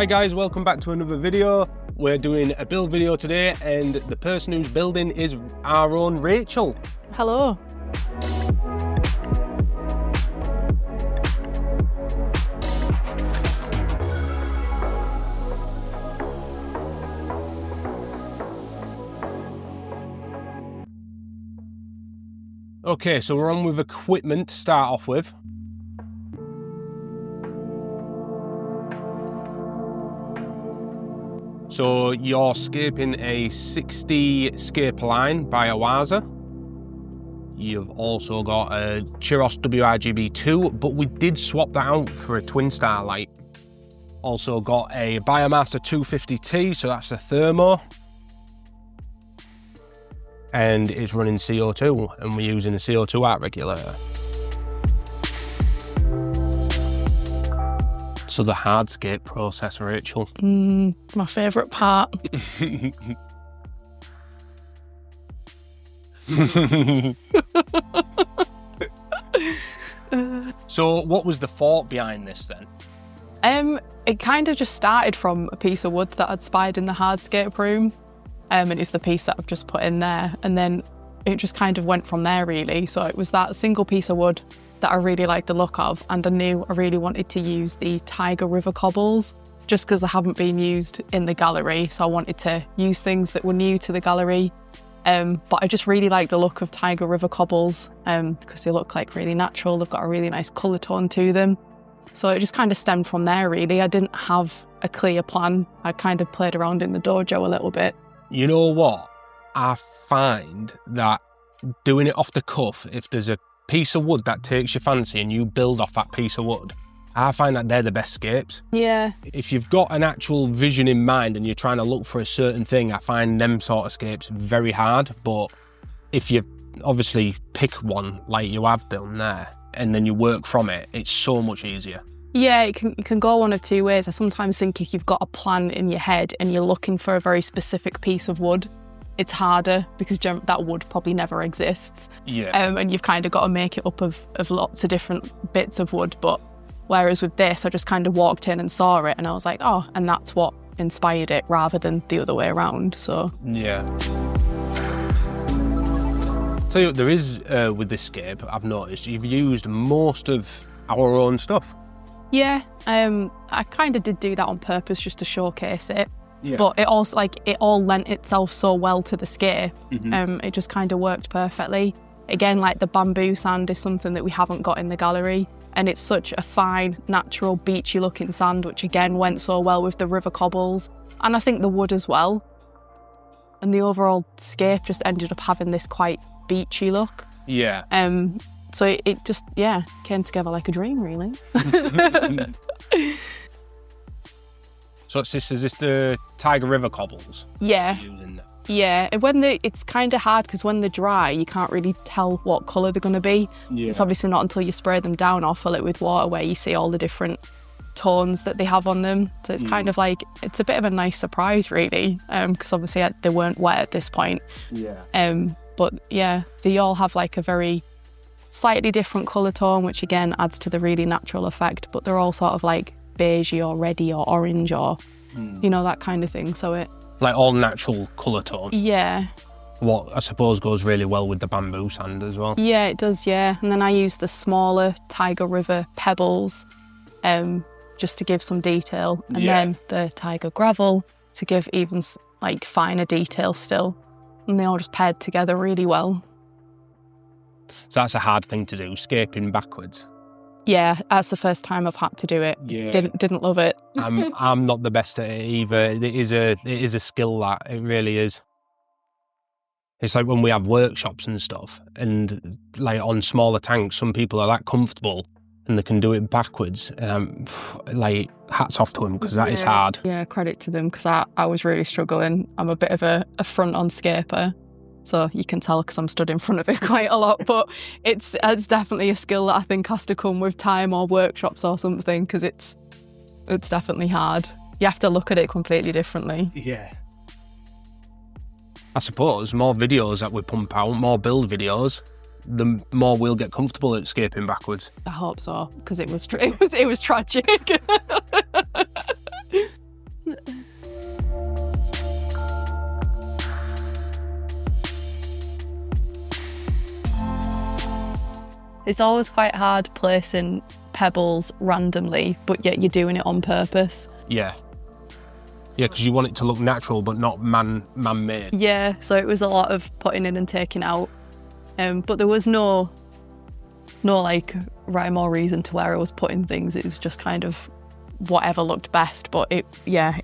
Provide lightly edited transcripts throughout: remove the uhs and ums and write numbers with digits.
Hi guys, welcome back to another video. We're doing a build video today and the person who's building is our own Rachel. Hello. Okay, so we're on with equipment to start off with. So you're scaping a 60 scaperline by Oase. You've also got a Chiros WRGB2, but we did swap that out for a Twinstar light. Also got a Biomaster 250T, so that's a thermo. And it's running CO2, and we're using a CO2 art regulator. So the hardscape process, Rachel. My favourite part. So what was the thought behind this then? It kind of just started from a piece of wood that I'd spied in the hardscape room. And it's the piece that I've just put in there. And then it just kind of went from there really. So it was that single piece of wood that I really liked the look of, and I knew I really wanted to use the Tiger River cobbles just because they haven't been used in the gallery, so I wanted to use things that were new to the gallery. But I just really like the look of Tiger River cobbles because they look like really natural. They've got a really nice colour tone to them. So it just kind of stemmed from there really. I didn't have a clear plan. I kind of played around in the dojo a little bit. You know what? I find that doing it off the cuff, if there's a piece of wood that takes your fancy and you build off that piece of wood, I find that they're the best scapes. Yeah. If you've got an actual vision in mind and you're trying to look for a certain thing, I find them sort of scapes very hard. But if you obviously pick one like you have done there and then you work from it, it's so much easier. Yeah, it can go one of two ways. I sometimes think if you've got a plan in your head and you're looking for a very specific piece of wood, it's harder because that wood probably never exists. Yeah. And you've kind of got to make it up of lots of different bits of wood. But whereas with this, I just kind of walked in and saw it and I was like, oh, and that's what inspired it rather than the other way around. So yeah. So there is, with this scape, I've noticed you've used most of our own stuff. Yeah, I kind of did do that on purpose just to showcase it. Yeah. But it also, it all lent itself so well to the scape. It just kind of worked perfectly. Again, the bamboo sand is something that we haven't got in the gallery. And it's such a fine, natural, beachy looking sand, which again went so well with the river cobbles. And I think the wood as well. And the overall scape just ended up having this quite beachy look. Yeah. So it just, yeah, came together like a dream, really. So is this the Tiger River cobbles? Yeah. Yeah, it's kind of hard because when they're dry, you can't really tell what colour they're going to be. Yeah. It's obviously not until you spray them down or fill it with water where you see all the different tones that they have on them. So it's kind of it's a bit of a nice surprise, really, because obviously they weren't wet at this point. Yeah. But yeah, they all have a very slightly different colour tone, which again adds to the really natural effect, but they're all sort of beigey or reddy or orange or, you know, that kind of thing. So it... all natural colour tone. Yeah. What I suppose goes really well with the bamboo sand as well. Yeah, it does, yeah. And then I use the smaller Tiger River Pebbles just to give some detail. And then the Tiger Gravel to give even finer detail still. And they all just paired together really well. So that's a hard thing to do, scaping backwards. Yeah, that's the first time I've had to do it. Yeah. Didn't love it. I'm not the best at it either. It is a skill, that it really is. It's like when we have workshops and stuff, and on smaller tanks, some people are that comfortable and they can do it backwards. Hats off to them because that is hard. Yeah, credit to them because I was really struggling. I'm a bit of a front-on scaper. So you can tell because I'm stood in front of it quite a lot, but it's definitely a skill that I think has to come with time or workshops or something because it's definitely hard. You have to look at it completely differently. Yeah. I suppose more videos that we pump out, more build videos, the more we'll get comfortable at scaping backwards. I hope so because it was tragic. It's always quite hard placing pebbles randomly, but yet you're doing it on purpose. Yeah. Yeah, because you want it to look natural, but not man-made. Yeah, so it was a lot of putting in and taking out. But there was no like rhyme or reason to where I was putting things. It was just kind of whatever looked best. But it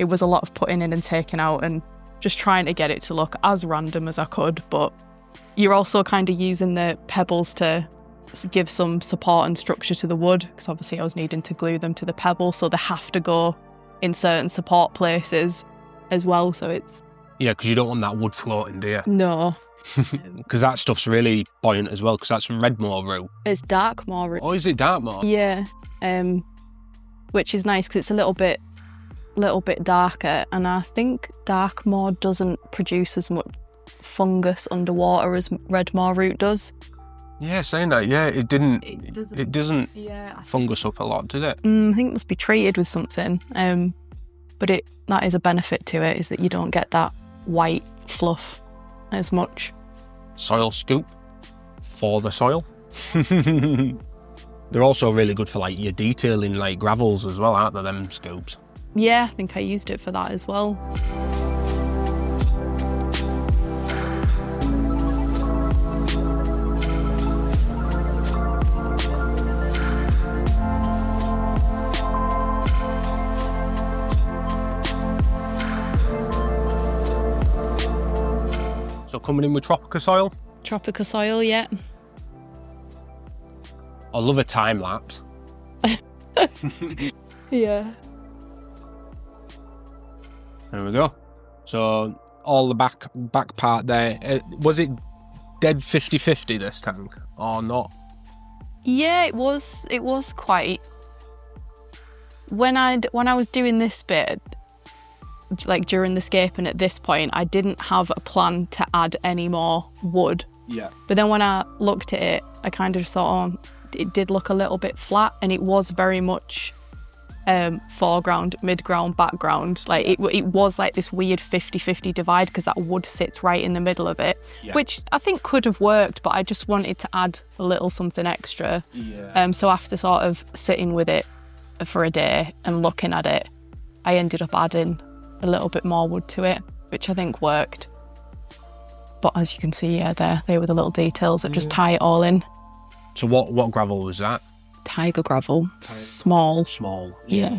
was a lot of putting in and taking out and just trying to get it to look as random as I could. But you're also kind of using the pebbles to give some support and structure to the wood, because obviously I was needing to glue them to the pebble, so they have to go in certain support places as well. So it's... Yeah, because you don't want that wood floating, do you? No. Because that stuff's really buoyant as well, because that's red moor root. It's dark moor root. Oh, is it dark moor? Yeah. Which is nice because it's a little bit darker, and I think dark moor doesn't produce as much fungus underwater as red moor root does. Yeah, saying that, yeah, it doesn't fungus up a lot, did it? I think it must be treated with something. But that is a benefit to it, is that you don't get that white fluff as much. Soil scoop for the soil. They're also really good for like your detailing, like gravels as well, aren't they, them scoops? Yeah, I think I used it for that as well. So coming in with Tropica soil? Tropica soil, yeah. I love a time lapse. Yeah. There we go. So all the back part there. Was it dead 50-50 this tank or not? Yeah, it was quite. When I was doing this bit, like during the scaping at this point, I didn't have a plan to add any more wood. Yeah. But then when I looked at it, I kind of thought, oh, it did look a little bit flat, and it was very much foreground, midground, background. Like it was like this weird 50-50 divide, because that wood sits right in the middle of it, which I think could have worked, but I just wanted to add a little something extra. Yeah. So after sort of sitting with it for a day and looking at it, I ended up adding a little bit more wood to it, which I think worked. But as you can see, yeah, they were the little details that just tie it all in. So what gravel was that? Tiger gravel. Small. Small. Yeah.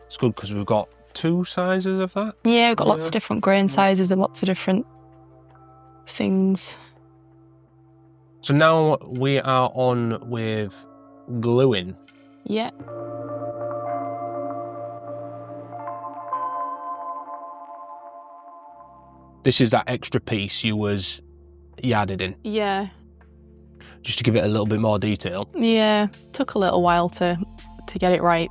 It's good because we've got two sizes of that. Yeah, we've got lots of different grain sizes and lots of different things. So now we are on with gluing. Yeah. This is that extra piece you added in. Yeah. Just to give it a little bit more detail. Yeah, took a little while to get it right.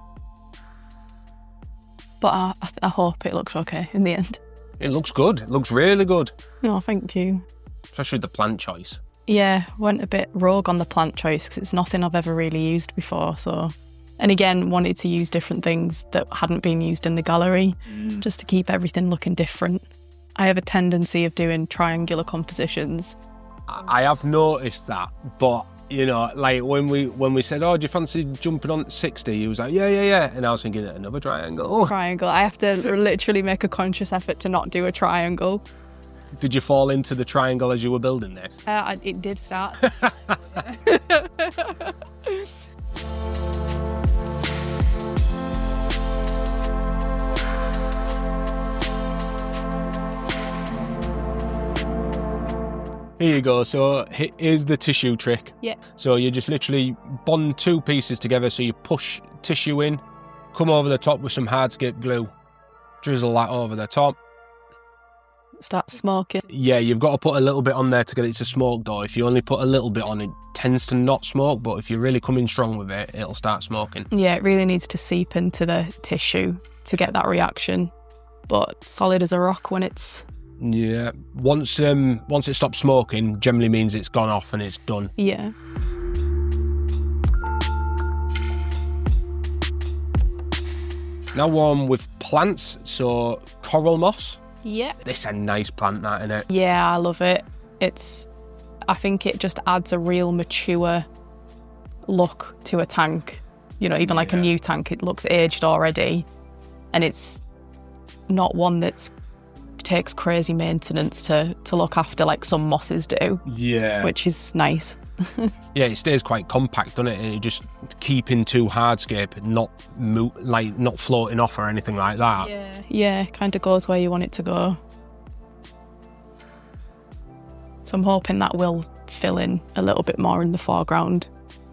But I hope it looks okay in the end. It looks good. It looks really good. Oh, thank you. Especially the plant choice. Yeah, went a bit rogue on the plant choice because it's nothing I've ever really used before. So, and again, wanted to use different things that hadn't been used in the gallery, just to keep everything looking different. I have a tendency of doing triangular compositions. I have noticed that, but you know, like when we said, "Oh, do you fancy jumping on 60?" He was like, "Yeah," and I was thinking another triangle. Triangle. I have to literally make a conscious effort to not do a triangle. Did you fall into the triangle as you were building this? It did start. Here you go. So here's the tissue trick. Yeah. So you just literally bond two pieces together. So you push tissue in, come over the top with some hardscape glue, drizzle that over the top. Start smoking. Yeah, you've got to put a little bit on there to get it to smoke though. If you only put a little bit on, it tends to not smoke, but if you're really coming strong with it, it'll start smoking. Yeah, it really needs to seep into the tissue to get that reaction. But solid as a rock when it's... Yeah, once it stops smoking, generally means it's gone off and it's done. Yeah. Now we're on with plants, so coral moss. Yeah. This is a nice plant, that, isn't it? Yeah, I love it. I think it just adds a real mature look to a tank. You know, even like a new tank, it looks aged already, and it's not one that takes crazy maintenance to look after like some mosses do. Yeah. Which is nice. Yeah, it stays quite compact, doesn't it? And it just keeping to hardscape, not floating off or anything like that. Yeah. Yeah, kind of goes where you want it to go. So I'm hoping that will fill in a little bit more in the foreground.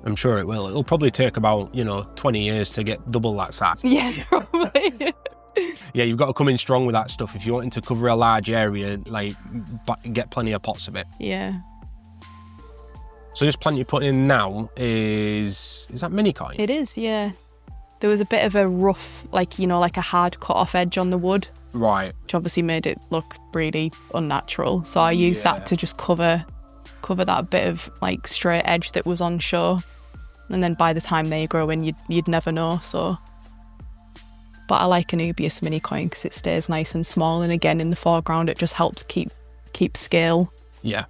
I'm sure it will. It'll probably take about, 20 years to get double that size. Yeah, probably. Yeah, you've got to come in strong with that stuff if you're wanting to cover a large area, get plenty of pots of it. Yeah. So this plant you're putting in now is that mini coin? It is, yeah. There was a bit of a rough, like a hard cut off edge on the wood. Right. Which obviously made it look really unnatural. So I used that to just cover that bit of like straight edge that was on show. And then by the time they grow in, you'd never know. So, but I like Anubias mini coin because it stays nice and small, and again in the foreground it just helps keep scale. Yeah.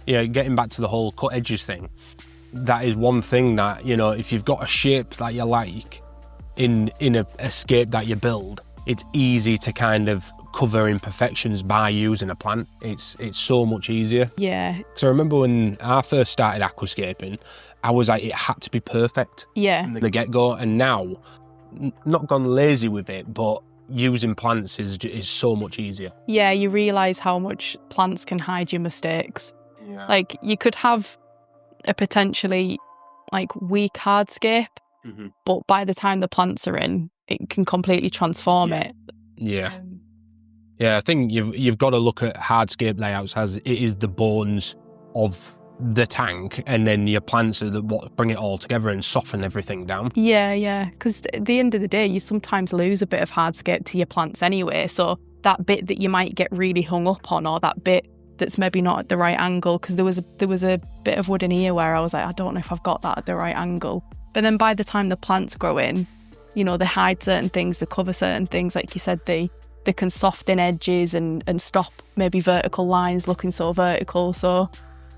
Yeah, getting back to the whole cut edges thing, that is one thing that, if you've got a shape that you like in a scape that you build, it's easy to kind of cover imperfections by using a plant. It's so much easier. Yeah. So I remember when I first started aquascaping, I was like, it had to be perfect. Yeah. From the get-go, and now, not gone lazy with it, but using plants is so much easier. Yeah, you realise how much plants can hide your mistakes. Yeah. Like, you could have a potentially weak hardscape, but by the time the plants are in, it can completely transform it. Yeah. Yeah, I think you've got to look at hardscape layouts as it is the bones of the tank, and then your plants are what bring it all together and soften everything down. Yeah, because at the end of the day, you sometimes lose a bit of hardscape to your plants anyway, so that bit that you might get really hung up on, or that bit that's maybe not at the right angle, because there was a bit of wood in here where I was like, I don't know if I've got that at the right angle. But then by the time the plants grow in, they hide certain things, they cover certain things, like you said, they can soften edges and stop maybe vertical lines looking so vertical. So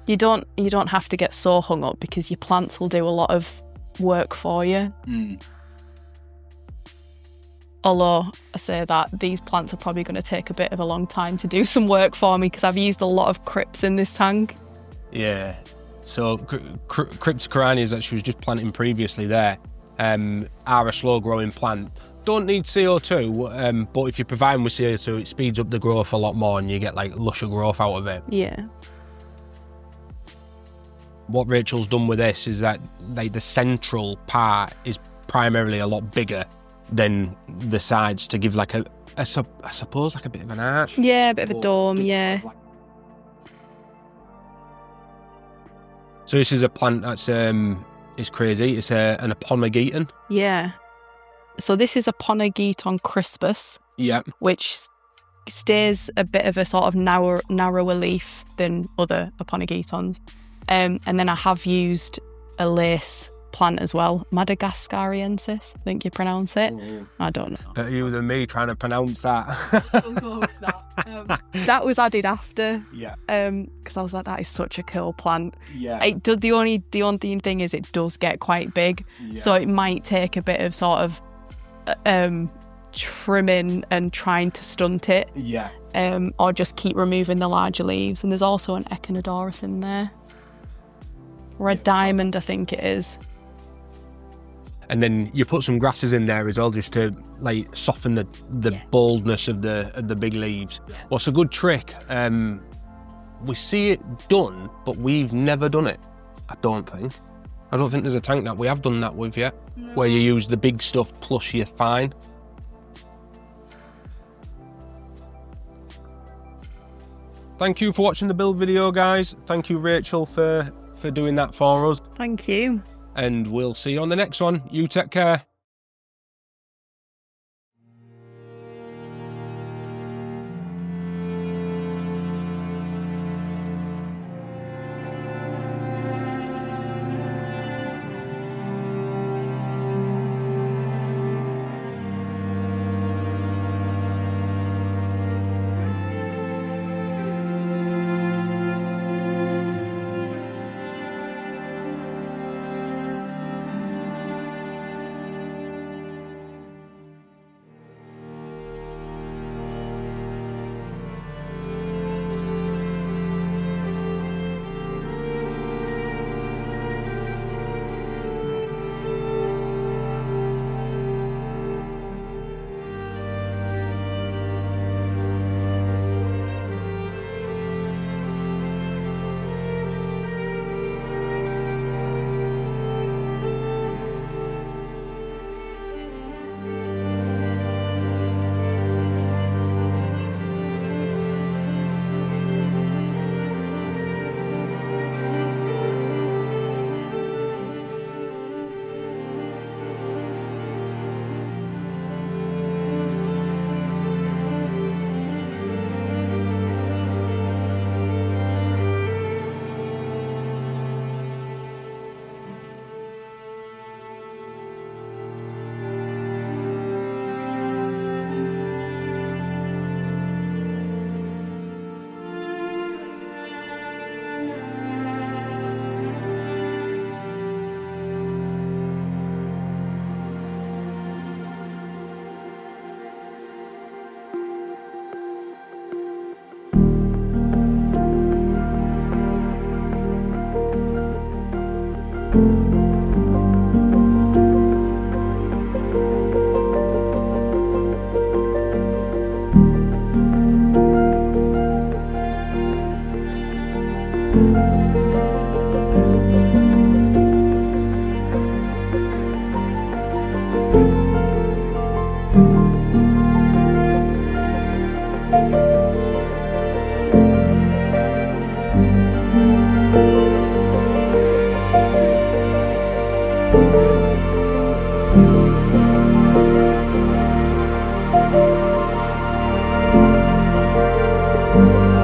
you don't have to get so hung up, because your plants will do a lot of work for you. Although I say that, these plants are probably going to take a bit of a long time to do some work for me, because I've used a lot of crypts in this tank. Yeah. So Cryptocoryne that she was just planting previously there are a slow growing plant. Don't need CO2, but if you provide them with CO2, it speeds up the growth a lot more, and you get lusher growth out of it. Yeah. What Rachel's done with this is that the central part is primarily a lot bigger than the sides, to give I suppose a bit of an arch. Yeah, a bit of a dome, yeah. So this is a plant that's it's crazy. It's an Aponogeton. Yeah. So this is Aponogeton Crispus. Yeah. Which stays a bit of a sort of narrower leaf than other Aponogetons. And then I have used a lace plant as well, Madagascariensis, I think you pronounce it. I don't know. But you and me trying to pronounce that. That was added after. Yeah. Because I was like, that is such a cool plant. Yeah. It does. The only thing is it does get quite big, so it might take a bit of sort of trimming and trying to stunt it. Yeah. Or just keep removing the larger leaves. And there's also an Echinodorus in there. Red diamond, I think it is. And then you put some grasses in there as well, just to soften the boldness of the big leaves. Yeah. What's a good trick? We see it done, but we've never done it. I don't think there's a tank that we have done that with yet, where you use the big stuff plus your fine. Thank you for watching the build video, guys. Thank you, Rachel, for doing that for us. Thank you. And we'll see you on the next one. You take care. you.